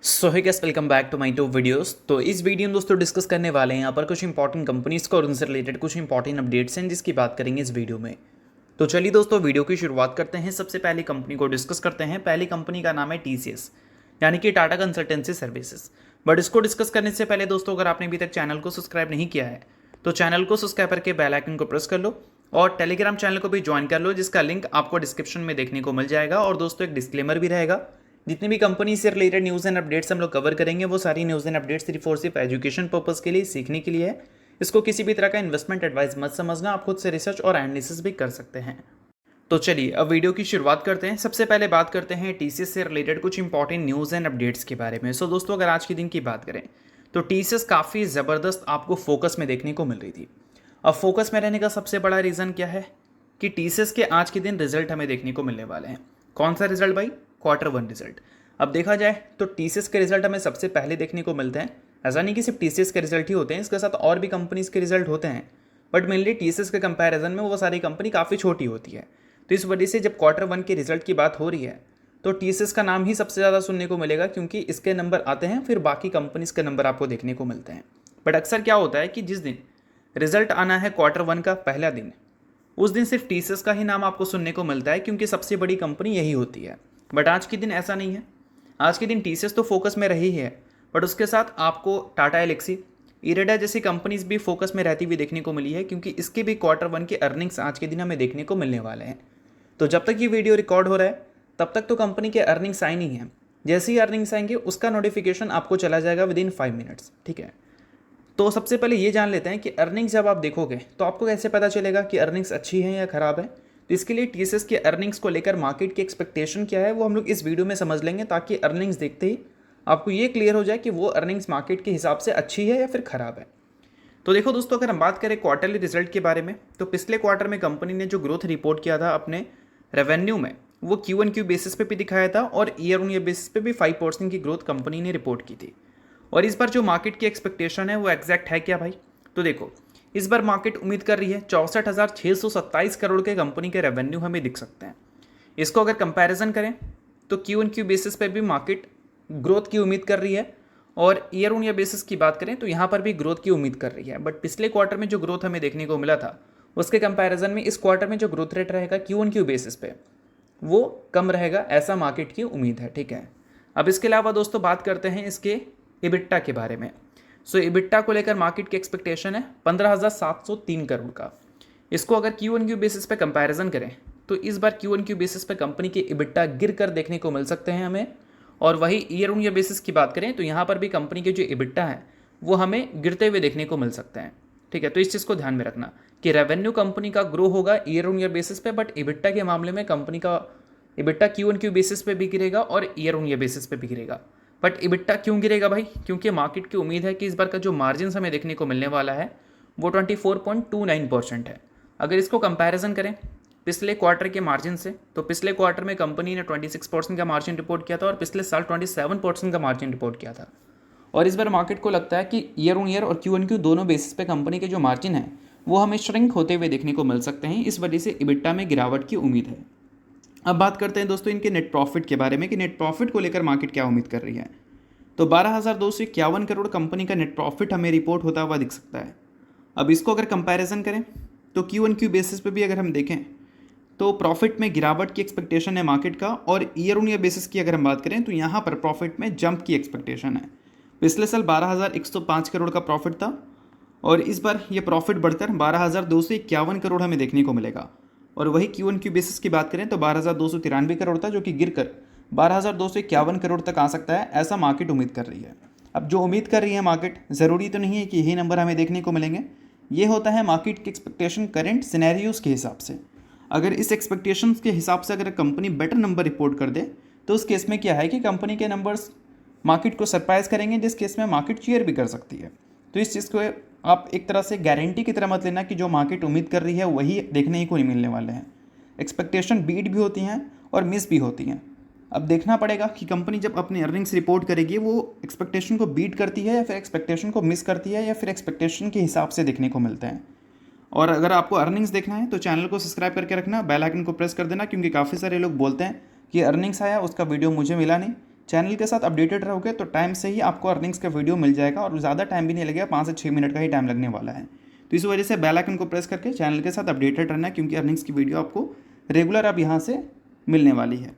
So hi guys, welcome back to my to videos. तो इस video में दोस्तों डिस्कस करने वाले हैं यहाँ पर कुछ इंपॉर्टेंट कंपनीज को और उनसे रिलेटेड कुछ इंपॉर्टेंट अपडेट्स हैं जिसकी बात करेंगे इस वीडियो में। तो चलिए दोस्तों वीडियो की शुरुआत करते हैं। सबसे पहली कंपनी को डिस्कस करते हैं। पहली कंपनी का नाम है TCS यानी कि टाटा कंसल्टेंसी सर्विसेज। बट इसको डिस्कस करने से पहले दोस्तों, अगर आपने अभी तक चैनल को सब्सक्राइब नहीं किया है तो चैनल को सब्सक्राइब करके बेल आइकन को प्रेस कर लो और टेलीग्राम चैनल को भी ज्वाइन कर लो, जिसका लिंक आपको डिस्क्रिप्शन में देखने को मिल जाएगा। और दोस्तों एक डिस्क्लेमर भी रहेगा, जितनी भी कंपनी से रिलेटेड न्यूज़ एंड अपडेट्स हम लोग कवर करेंगे वो सारी न्यूज़ एंड अपडेट्स सिर्फ और सिर्फ एजुकेशन पर्पस के लिए, सीखने के लिए है। इसको किसी भी तरह का इन्वेस्टमेंट एडवाइस मत समझना, आप खुद से रिसर्च और एनालिसिस भी कर सकते हैं। तो चलिए अब वीडियो की शुरुआत करते हैं। सबसे पहले बात करते हैं TCS से रिलेटेड कुछ इंपॉर्टेंट न्यूज़ एंड अपडेट्स के बारे में। सो दोस्तों, अगर आज के दिन की बात करें तो TCS काफ़ी ज़बरदस्त आपको फोकस में देखने को मिल रही थी। अब फोकस में रहने का सबसे बड़ा रीज़न क्या है कि TCS के आज के दिन रिजल्ट हमें देखने को मिलने वाले हैं। कौन सा रिजल्ट भाई? Q1 result. अब देखा जाए तो TCS के रिजल्ट हमें सबसे पहले देखने को मिलते हैं। ऐसा नहीं कि सिर्फ TCS के रिजल्ट ही होते हैं, इसके साथ और भी कंपनीज के रिजल्ट होते हैं, बट मेनली TCS के कंपैरिजन में वो सारी कंपनी काफ़ी छोटी होती है। तो इस वजह से जब Q1 के रिजल्ट की बात हो रही है तो TCS का नाम ही सबसे ज़्यादा सुनने को मिलेगा, क्योंकि इसके नंबर आते हैं फिर बाकी कंपनीज के नंबर आपको देखने को मिलते हैं। बट अक्सर क्या होता है कि जिस दिन रिजल्ट आना है Q1 का पहला दिन, उस दिन सिर्फ TCS का ही नाम आपको सुनने को मिलता है, क्योंकि सबसे बड़ी कंपनी यही होती है। बट आज के दिन ऐसा नहीं है। आज के दिन TCS तो फोकस में रही है, बट उसके साथ आपको टाटा एल्क्सी, इरेडा जैसी कंपनीज भी फोकस में रहती हुई देखने को मिली है, क्योंकि इसके भी Q1 के अर्निंग्स आज के दिन हमें देखने को मिलने वाले हैं। तो जब तक ये वीडियो रिकॉर्ड हो रहा है तब तक तो कंपनी के अर्निंग्स आए नहीं हैं। जैसे ही अर्निंग्स आएंगे उसका नोटिफिकेशन आपको चला जाएगा विदिन 5 मिनट्स, ठीक है। तो सबसे पहले ये जान लेते हैं कि अर्निंग्स जब आप देखोगे तो आपको कैसे पता चलेगा कि अर्निंग्स अच्छी है या ख़राब है। तो इसके लिए TCS के अर्निंग्स को लेकर मार्केट की एक्सपेक्टेशन क्या है वो हम लोग इस वीडियो में समझ लेंगे, ताकि अर्निंग्स देखते ही आपको ये क्लियर हो जाए कि वो अर्निंग्स मार्केट के हिसाब से अच्छी है या फिर ख़राब है। तो देखो दोस्तों, अगर हम बात करें क्वार्टरली रिजल्ट के बारे में, तो पिछले क्वार्टर में कंपनी ने जो ग्रोथ रिपोर्ट किया था अपने रेवेन्यू में, वो Q1Q बेसिस पे भी दिखाया था और ईयर ऑन ईयर बेसिस पे भी 5% की ग्रोथ कंपनी ने रिपोर्ट की थी। और इस बार जो मार्केट की एक्सपेक्टेशन है वो एग्जैक्ट है क्या भाई? तो देखो, इस बार मार्केट उम्मीद कर रही है 64,627 करोड़ के कंपनी के रेवेन्यू हमें दिख सकते हैं। इसको अगर कंपैरिजन करें तो Q1Q बेसिस पे भी मार्केट ग्रोथ की उम्मीद कर रही है, और ईयर ऑन ईयर बेसिस की बात करें तो यहाँ पर भी ग्रोथ की उम्मीद कर रही है। बट पिछले क्वार्टर में जो ग्रोथ हमें देखने को मिला था उसके कंपैरिजन में इस क्वार्टर में जो ग्रोथ रेट रहेगा Q1Q बेसिस पे वो कम रहेगा, ऐसा मार्केट की उम्मीद है, ठीक है। अब इसके अलावा दोस्तों बात करते हैं इसके EBITDA के बारे में। सो EBITDA को लेकर मार्केट की एक्सपेक्टेशन है 15,703 करोड़ का। इसको अगर Q1Q बेसिस पे कंपैरिजन करें तो इस बार Q1Q बेसिस पे कंपनी के EBITDA गिर कर देखने को मिल सकते हैं हमें। और वही ईयर ऑन ईयर बेसिस की बात करें तो यहाँ पर भी कंपनी के जो EBITDA है वो हमें गिरते हुए देखने को मिल सकते हैं, ठीक है। तो इस चीज़ को ध्यान में रखना कि रेवेन्यू कंपनी का ग्रो होगा ईयर ऑन ईयर बेसिस पे, बट EBITDA के मामले में कंपनी का EBITDA Q1Q बेसिस पे भी गिरेगा और ईयर ऑन ईयर बेसिस पे भी गिरेगा। बट EBITDA क्यों गिरेगा भाई? क्योंकि मार्केट की उम्मीद है कि इस बार का जो मार्जिन हमें देखने को मिलने वाला है वो 24.29% है। अगर इसको कंपैरिजन करें पिछले क्वार्टर के मार्जिन से, तो पिछले क्वार्टर में कंपनी ने 26% का मार्जिन रिपोर्ट किया था और पिछले साल 27% का मार्जिन रिपोर्ट किया था। और इस बार मार्केट को लगता है कि ईयर ऑन ईयर और Q1Q दोनों बेसिस पे कंपनी के जो मार्जिन है वो हमें श्रिंक होते हुए देखने को मिल सकते हैं। इस वजह से EBITDA में गिरावट की उम्मीद है। अब बात करते हैं दोस्तों इनके नेट प्रॉफिट के बारे में कि नेट प्रॉफिट को लेकर मार्केट क्या उम्मीद कर रही है। तो 12,251 करोड़ कंपनी का नेट प्रॉफिट हमें रिपोर्ट होता हुआ दिख सकता है। अब इसको अगर कंपैरिजन करें तो Q1Q बेसिस पे भी अगर हम देखें तो प्रॉफिट में गिरावट की एक्सपेक्टेशन है मार्केट का, और ईयर ऑन ईयर बेसिस की अगर हम बात करें तो यहाँ पर प्रॉफिट में जंप की एक्सपेक्टेशन है। पिछले साल 12,105 करोड़ का प्रॉफिट था और इस बार ये प्रॉफिट बढ़कर 12,251 करोड़ हमें देखने को मिलेगा। और वही Q1Q बेसिस की बात करें तो 12,293 करोड़ था, जो कि गिरकर 12,251 करोड़ तक आ सकता है, ऐसा मार्केट उम्मीद कर रही है। अब जो उम्मीद कर रही है मार्केट, ज़रूरी तो नहीं है कि यही नंबर हमें देखने को मिलेंगे। ये होता है मार्केट की एक्सपेक्टेशन करेंट सिनेरियोज़ के हिसाब से। अगर इस एक्सपेक्टेशंस के हिसाब से अगर कंपनी बेटर नंबर रिपोर्ट कर दे तो उस केस में क्या है कि कंपनी के नंबर्स मार्केट को सरप्राइज़ करेंगे, जिस केस में मार्केट चीयर भी कर सकती है। तो इस चीज़ को आप एक तरह से गारंटी की तरह मत लेना कि जो मार्केट उम्मीद कर रही है वही देखने ही को नहीं मिलने वाले हैं। एक्सपेक्टेशन बीट भी होती हैं और मिस भी होती हैं। अब देखना पड़ेगा कि कंपनी जब अपनी अर्निंग्स रिपोर्ट करेगी वो एक्सपेक्टेशन को बीट करती है या फिर एक्सपेक्टेशन को मिस करती है, या फिर एक्सपेक्टेशन के हिसाब से देखने को मिलते हैं। और अगर आपको अर्निंग्स देखना है तो चैनल को सब्सक्राइब करके रखना, बेल आइकन को प्रेस कर देना, क्योंकि काफ़ी सारे लोग बोलते हैं कि अर्निंग्स आया उसका वीडियो मुझे मिला नहीं। चैनल के साथ अपडेटेड रहोगे तो टाइम से ही आपको अर्निंग्स का वीडियो मिल जाएगा और ज़्यादा टाइम भी नहीं लगेगा, 5 से 6 मिनट का ही टाइम लगने वाला है। तो इस वजह से बेल आइकन को प्रेस करके चैनल के साथ अपडेटेड रहना है, क्योंकि अर्निंग्स की वीडियो आपको रेगुलर अब यहाँ से मिलने वाली है।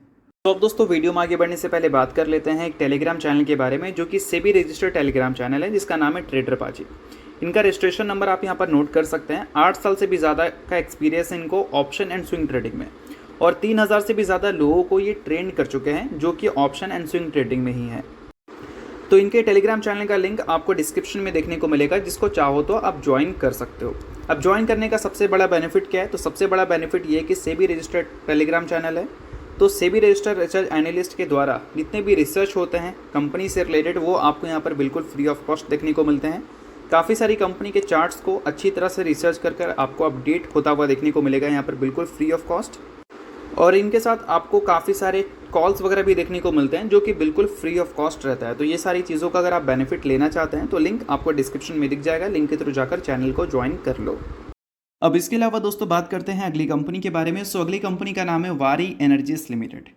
तो अब दोस्तों वीडियो में आगे बढ़ने से पहले बात कर लेते हैं एक टेलीग्राम चैनल के बारे में, जो कि सेबी रजिस्टर्ड टेलीग्राम चैनल है, जिसका नाम है ट्रेडर पाजी। इनका रजिस्ट्रेशन नंबर आप यहाँ पर नोट कर सकते हैं। 8 साल से भी ज़्यादा का एक्सपीरियंस है इनको ऑप्शन एंड स्विंग ट्रेडिंग में, और 3000 से भी ज़्यादा लोगों को ये ट्रेन कर चुके हैं, जो कि ऑप्शन एंड स्विंग ट्रेडिंग में ही है। तो इनके टेलीग्राम चैनल का लिंक आपको डिस्क्रिप्शन में देखने को मिलेगा, जिसको चाहो तो आप ज्वाइन कर सकते हो। अब ज्वाइन करने का सबसे बड़ा बेनिफिट क्या है? तो सबसे बड़ा बेनिफिट ये है कि सेबी रजिस्टर्ड टेलीग्राम चैनल है। तो सेबी रजिस्टर्ड रिसर्च एनालिस्ट के द्वारा जितने भी रिसर्च होते हैं कंपनी से रिलेटेड, वो आपको यहाँ पर बिल्कुल फ्री ऑफ कॉस्ट देखने को मिलते हैं। काफ़ी सारी कंपनी के चार्ट्स को अच्छी तरह से रिसर्च कर आपको अपडेट होता हुआ देखने को मिलेगा यहाँ पर बिल्कुल फ्री ऑफ कॉस्ट। और इनके साथ आपको काफ़ी सारे कॉल्स वगैरह भी देखने को मिलते हैं, जो कि बिल्कुल फ्री ऑफ कॉस्ट रहता है। तो ये सारी चीज़ों का अगर आप बेनिफिट लेना चाहते हैं तो लिंक आपको डिस्क्रिप्शन में दिख जाएगा, लिंक के थ्रू जाकर चैनल को ज्वाइन कर लो। अब इसके अलावा दोस्तों बात करते हैं अगली कंपनी के बारे में। सो अगली कंपनी का नाम है वारी एनर्जीज लिमिटेड।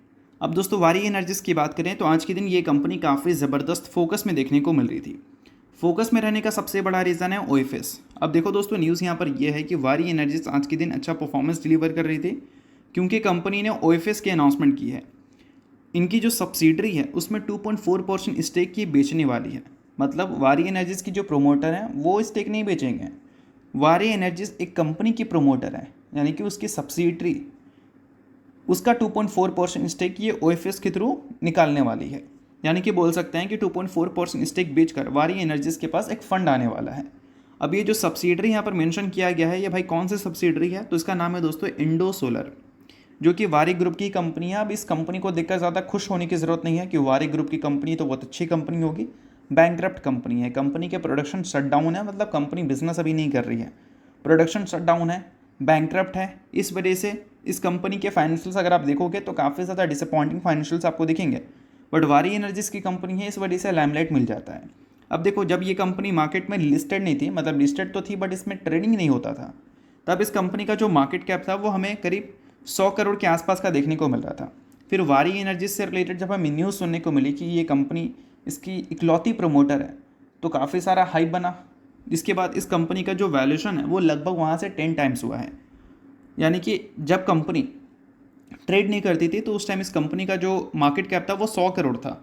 अब दोस्तों वारी एनर्जीज की बात करें तो आज के दिन ये कंपनी काफ़ी ज़बरदस्त फोकस में देखने को मिल रही थी। फोकस में रहने का सबसे बड़ा रीज़न है ओएफएस। अब देखो दोस्तों न्यूज़ यहाँ पर यह है कि वारी एनर्जीज आज के दिन अच्छा परफॉर्मेंस डिलीवर कर रही थी, क्योंकि कंपनी ने ओएफएस की अनाउंसमेंट की है। इनकी जो सब्सिडरी है उसमें 2.4% स्टेक की बेचने वाली है। मतलब वारी एनर्जीज की जो प्रोमोटर हैं वो स्टेक नहीं बेचेंगे। वारी एनर्जीज एक कंपनी की प्रोमोटर है, यानी कि उसकी सब्सिडरी, उसका 2.4% स्टेक ये ओएफएस के थ्रू निकालने वाली है। यानी कि बोल सकते हैं कि 2.4% स्टेक बेचकर वारी एनर्जीज के पास एक फ़ंड आने वाला है। अब ये जो सब्सिडरी यहाँ पर मेंशन किया गया है, ये भाई कौन सी सब्सिडरी है? तो इसका नाम है दोस्तों इंडो सोलर, जो कि वारी ग्रुप की कंपनी है। अब इस कंपनी को देखकर ज़्यादा खुश होने की ज़रूरत नहीं है कि वारी ग्रुप की कंपनी तो बहुत अच्छी कंपनी होगी। बैंकक्रप्ट कंपनी है, कंपनी के प्रोडक्शन शटडाउन है, मतलब कंपनी बिजनेस अभी नहीं कर रही है, प्रोडक्शन शटडाउन है, बैंकक्रप्ट है। इस वजह से इस कंपनी के फाइनेंशियल्स अगर आप देखोगे तो काफ़ी ज़्यादा डिसअपॉइंटिंग फाइनेंशियल्स आपको दिखेंगे। बट वारी एनर्जीज की कंपनी है, इस वजह से लाइमलाइट मिल जाता है। अब देखो, जब ये कंपनी मार्केट में लिस्टेड नहीं थी, मतलब लिस्टेड तो थी बट इसमें ट्रेडिंग नहीं होता था, तब इस कंपनी का जो मार्केट कैप था वो हमें करीब 100 करोड़ के आसपास का देखने को मिल रहा था। फिर वारी एनर्जीज से रिलेटेड जब हमें न्यूज़ सुनने को मिली कि ये कंपनी इसकी इकलौती प्रमोटर है, तो काफ़ी सारा हाइप बना। इसके बाद इस कंपनी का जो वैल्यूएशन है वो लगभग वहाँ से 10 टाइम्स हुआ है। यानी कि जब कंपनी ट्रेड नहीं करती थी तो उस टाइम इस कंपनी का जो मार्केट कैप था वो 100 करोड़ था,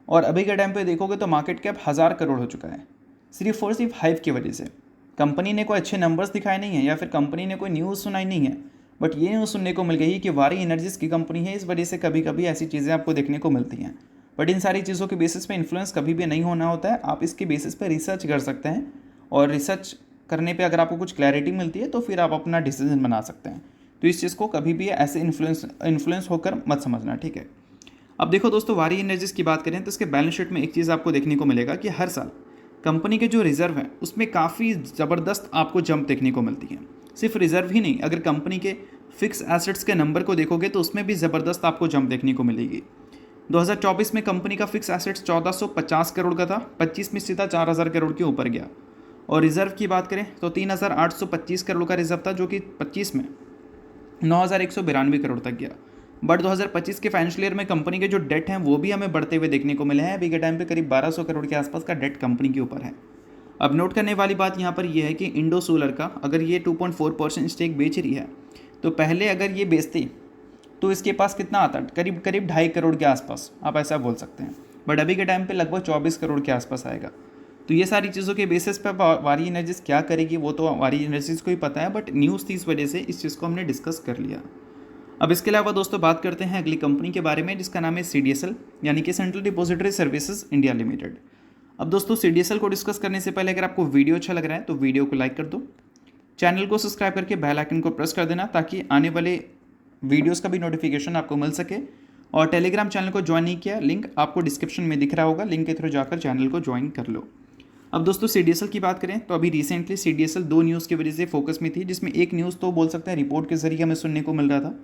और अभी के टाइम पे देखोगे तो मार्केट कैप 1000 करोड़ हो चुका है, सिर्फ और सिर्फ हाइप की वजह से। कंपनी ने कोई अच्छे नंबर्स दिखाए नहीं हैं या फिर कंपनी ने कोई न्यूज़ सुनाई नहीं है, बट ये न्यूज़ सुनने को मिल गई कि वारी एनर्जीज की कंपनी है, इस वजह से कभी कभी ऐसी चीज़ें आपको देखने को मिलती हैं। बट इन सारी चीज़ों के बेसिस पे इन्फ्लुएंस कभी भी नहीं होना होता है। आप इसके बेसिस पे रिसर्च कर सकते हैं, और रिसर्च करने पे अगर आपको कुछ क्लैरिटी मिलती है तो फिर आप अपना डिसीजन बना सकते हैं। तो इस चीज़ को कभी भी ऐसे इन्फ्लुएंस होकर मत समझना, ठीक है। अब देखो दोस्तों, वारी एनर्जीज की बात करें तो इसके बैलेंस शीट में एक चीज़ आपको देखने को मिलेगा कि हर साल कंपनी के जो रिजर्व हैं उसमें काफ़ी ज़बरदस्त आपको जंप देखने को मिलती है। सिर्फ रिजर्व ही नहीं, अगर कंपनी के फिक्स एसेट्स के नंबर को देखोगे तो उसमें भी ज़बरदस्त आपको जंप देखने को मिलेगी। 2024 में कंपनी का फिक्स एसेट्स 1450 करोड़ का था, 25 में सीधा 4000 करोड़ के ऊपर गया। और रिजर्व की बात करें तो 3825 करोड़ का रिजर्व था, जो कि 25 में 9192 करोड़ तक गया। बट 2025 के फाइनेंशियल ईयर में कंपनी के जो डेट हैं वो भी हमें बढ़ते हुए देखने को मिले हैं। अभी के टाइम पे करीब 1200 करोड़ के आसपास का डेट कंपनी के ऊपर है। अब नोट करने वाली बात यहाँ पर यह है कि इंडो सोलर का अगर ये 2.4% स्टेक बेच रही है, तो पहले अगर ये बेचती तो इसके पास कितना आता? करीब 2.5 करोड़ के आसपास, आप ऐसा बोल सकते हैं। बट अभी के टाइम पे लगभग 24 करोड़ के आसपास आएगा। तो ये सारी चीज़ों के बेसिस पर वारी एनर्जीज क्या करेगी वो तो वारी एनर्जीज को ही पता है, बट न्यूज़ थी इस वजह से इस चीज़ को हमने डिस्कस कर लिया। अब इसके अलावा दोस्तों बात करते हैं अगली कंपनी के बारे में, जिसका नाम है CDSL, यानी कि central depository services India limited. अब दोस्तों CDSL को डिस्कस करने से पहले अगर आपको वीडियो अच्छा लग रहा है तो वीडियो को लाइक कर दो, चैनल को सब्सक्राइब करके बेल आइकन को प्रेस कर देना, ताकि आने वाले वीडियोज़ का भी नोटिफिकेशन आपको मिल सके। और टेलीग्राम चैनल को ज्वाइन नहीं किया, लिंक आपको डिस्क्रिप्शन में दिख रहा होगा, लिंक के थ्रू जाकर चैनल को ज्वाइन कर लो। अब दोस्तों CDSL की बात करें तो अभी रिसेंटली CDSL 2 न्यूज़ की वजह से फोकस में थी, जिसमें एक न्यूज़ तो बोल सकते हैं रिपोर्ट के जरिए हमें सुनने को मिल रहा था।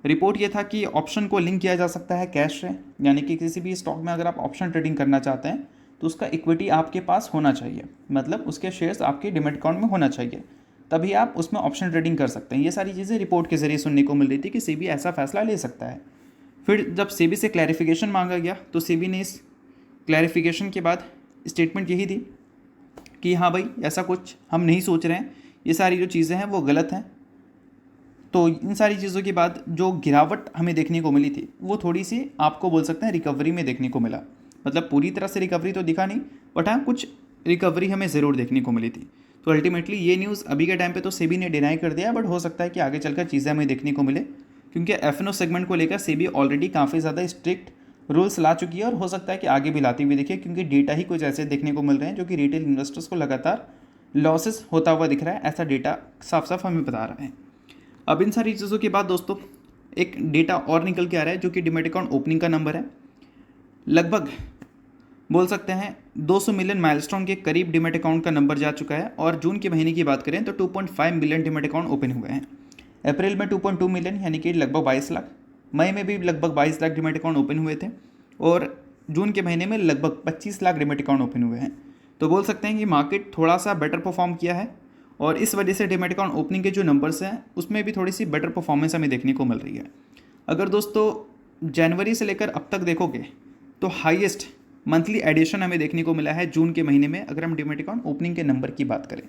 रिपोर्ट ये था कि ऑप्शन को लिंक किया जा सकता है कैश से, यानी कि किसी भी स्टॉक में अगर आप ऑप्शन ट्रेडिंग करना चाहते हैं तो उसका इक्विटी आपके पास होना चाहिए, मतलब उसके शेयर्स आपके डिमैट अकाउंट में होना चाहिए, तभी आप उसमें ऑप्शन ट्रेडिंग कर सकते हैं। ये सारी चीज़ें रिपोर्ट के जरिए सुनने को मिल रही थी कि सेबी ऐसा फैसला ले सकता है। फिर जब सेबी से क्लैरिफिकेशन मांगा गया तो सेबी ने इस क्लैरिफिकेशन के बाद स्टेटमेंट यही दी कि हाँ भाई ऐसा कुछ हम नहीं सोच रहे हैं, ये सारी जो चीज़ें हैं वो गलत हैं। तो इन सारी चीज़ों के बाद जो गिरावट हमें देखने को मिली थी वो थोड़ी सी आपको बोल सकते हैं रिकवरी में देखने को मिला। मतलब पूरी तरह से रिकवरी तो दिखा नहीं, बट हाँ कुछ रिकवरी हमें ज़रूर देखने को मिली थी। तो अल्टीमेटली ये न्यूज़ अभी के टाइम पे तो सेबी ने डिनाई कर दिया, बट हो सकता है कि आगे चलकर चीज़ें हमें देखने को मिले, क्योंकि एफ सेगमेंट को लेकर सेबी ऑलरेडी काफ़ी ज़्यादा स्ट्रिक्ट रूल्स ला चुकी है और हो सकता है कि आगे भी लाती हुई दिखे, क्योंकि डेटा ही कुछ ऐसे देखने को मिल रहे हैं जो कि रिटेल इन्वेस्टर्स को लगातार लॉसेस होता हुआ दिख रहा है। ऐसा डेटा साफ साफ हमें बता रहा है। अब इन सारी चीज़ों के बाद दोस्तों एक डेटा और निकल के आ रहा है जो कि डीमैट अकाउंट ओपनिंग का नंबर है। लगभग बोल सकते हैं 200 मिलियन माइलस्टोन के करीब डीमैट अकाउंट का नंबर जा चुका है। और जून के महीने की बात करें तो 2.5 मिलियन डीमैट अकाउंट ओपन हुए हैं। अप्रैल में 2.2 मिलियन यानी कि लगभग 22 लाख। मई में भी लगभग 22 लाख डीमैट अकाउंट ओपन हुए थे और जून के महीने में लगभग 25 लाख डीमैट अकाउंट ओपन हुए हैं। तो बोल सकते हैं कि मार्केट थोड़ा सा बेटर परफॉर्म किया है और इस वजह से डीमैट अकाउंट ओपनिंग के जो नंबर्स हैं उसमें भी थोड़ी सी बेटर परफॉर्मेंस हमें देखने को मिल रही है। अगर दोस्तों जनवरी से लेकर अब तक देखोगे तो हाईएस्ट मंथली एडिशन हमें देखने को मिला है जून के महीने में, अगर हम डीमैट अकाउंट ओपनिंग के नंबर की बात करें।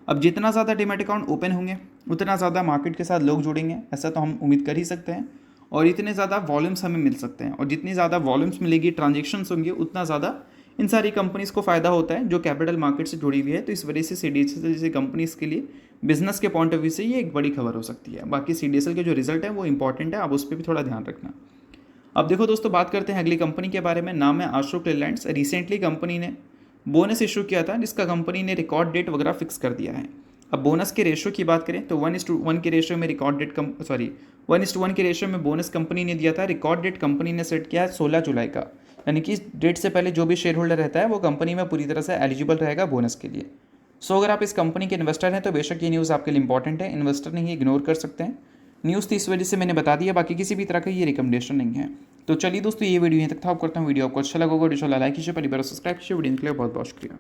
अब जितना ज़्यादा डीमैट अकाउंट ओपन होंगे उतना ज़्यादा मार्केट के साथ लोग जुड़ेंगे, ऐसा तो हम उम्मीद कर ही सकते हैं। और इतने ज़्यादा वॉल्यूम्स हमें मिल सकते हैं और जितनी ज़्यादा वॉल्यूम्स मिलेगी, ट्रांजेक्शन्स होंगे, उतना ज़्यादा इन सारी कंपनीज़ को फ़ायदा होता है जो कैपिटल मार्केट से जुड़ी हुई है। तो इस वजह से सीडीएसएल जैसी कंपनीज़ के लिए बिजनेस के पॉइंट ऑफ व्यू से ये एक बड़ी खबर हो सकती है। बाकी सीडीएसएल के जो रिजल्ट है वो इंपॉर्टेंट है, आप उस पर भी थोड़ा ध्यान रखना। अब देखो दोस्तों, बात करते हैं अगली कंपनी के बारे में। नाम है अशोक लेलैंड्स। रिसेंटली कंपनी ने बोनस इशू किया था जिसका कंपनी ने रिकॉर्ड डेट वगैरह फिक्स कर दिया है। अब बोनस के रेशियो की बात करें तो 1:1 के रेशियो में 1:1 के रेशियो में बोनस कंपनी ने दिया था। रिकॉर्ड डेट कंपनी ने सेट किया है 16 जुलाई का, यानी कि इस डेट से पहले जो भी शेयर होल्डर रहता है वो कंपनी में पूरी तरह से एलिजिबल रहेगा बोनस के लिए। सो अगर आप इस कंपनी के इन्वेस्टर हैं तो बेशक ये न्यूज़ आपके लिए इंपॉर्टेंट है, इन्वेस्टर नहीं इग्नोर कर सकते हैं। न्यूज़ तो इस वजह से मैंने बता दिया, बाकी किसी भी तरह का ये रिकमेंडेशन नहीं है। तो चलिए दोस्तों, ये वीडियो यहीं तक था। आप करता हूँ वीडियो आपको अच्छा लगा होगा, लाइक कीजिए, परिवार सब्सक्राइब कीजिए। वीडियो के लिए बहुत बहुत शुक्रिया।